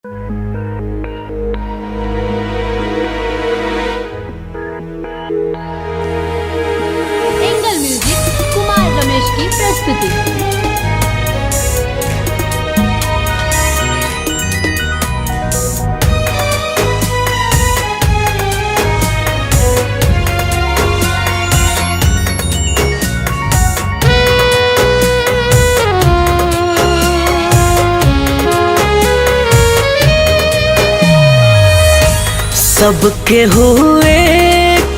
Angle music Kumar Ramesh की प्रस्तुति। सबके हुए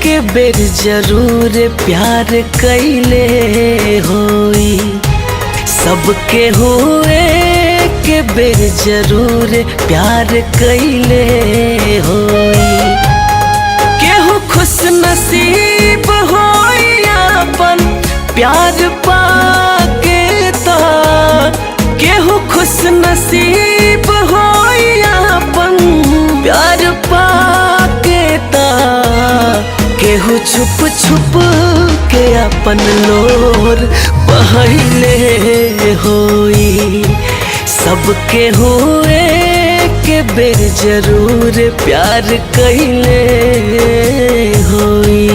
के बेर जरूर प्यार कैले होई। सबके हुए के बेर जरूर प्यार कैले होई। केहू खुश नसीब होई अपन प्यार पाके ता। केहू खुश नसीब होई अपन प्यार पाके ता। केहू छुप छुप के अपन लोर बहले होई। सबके हुए के बेर जरूर प्यार कैले होई।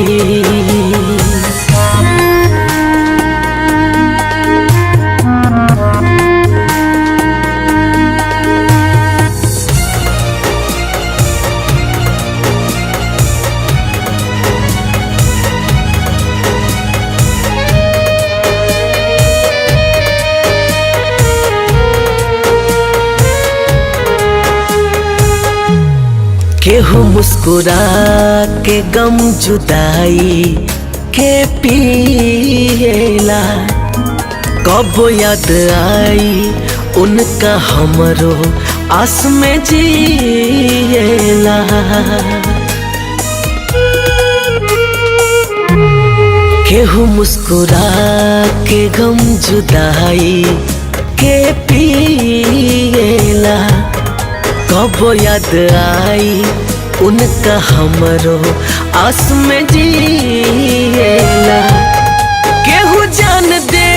केहू मुस्कुरा के गम जुदाई के पिएला। कब याद आई उनका हमरो आस में जिएला। केहू मुस्कुरा के गम जुदाई के पिएला। कब याद आई उनका हमरो आस में जिएला। केहू जान दे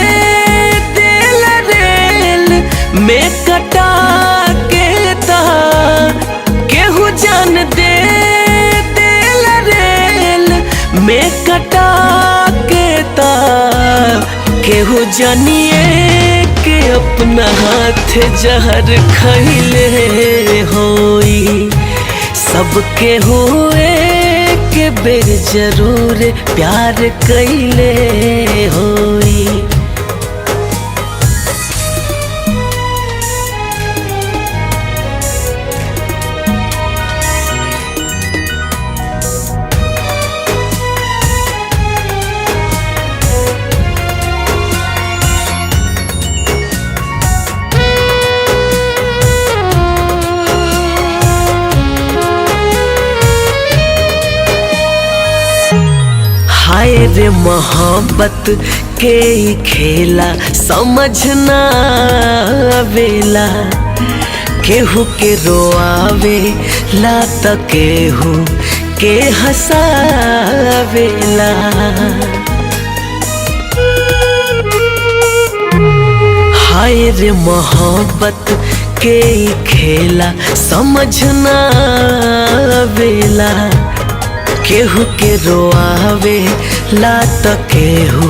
दिल रेल में कटा के ता। केहू जान दे दिल रेल में कटा के ता। केहू जानिए के अपना हाथ जहर खैले होई। सबके हुए के बेर जरूर प्यार कैले होई। हाय रे मोहब्बत के खेला समझ ना आवेला। केहू के रोआवे ला त केहू के हंसावेला। हाय रे मोहब्बत के खेला समझ ना आवेला। केहू के रोआवे ला त केहू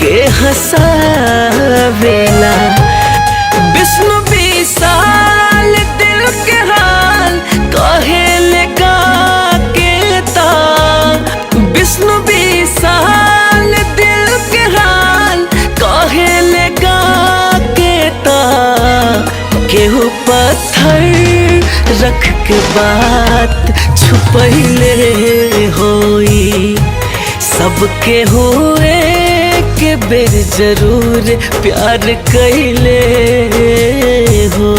के हंसावेला। विष्णु विशाल दिल के हाल कहेले गा के ता। विष्णु विशाल दिल के हाल कहेले गा के ता। केहू पत्थर रख के बात छुपैले होई। सबके हुए के बेर जरूर प्यार कैले हो।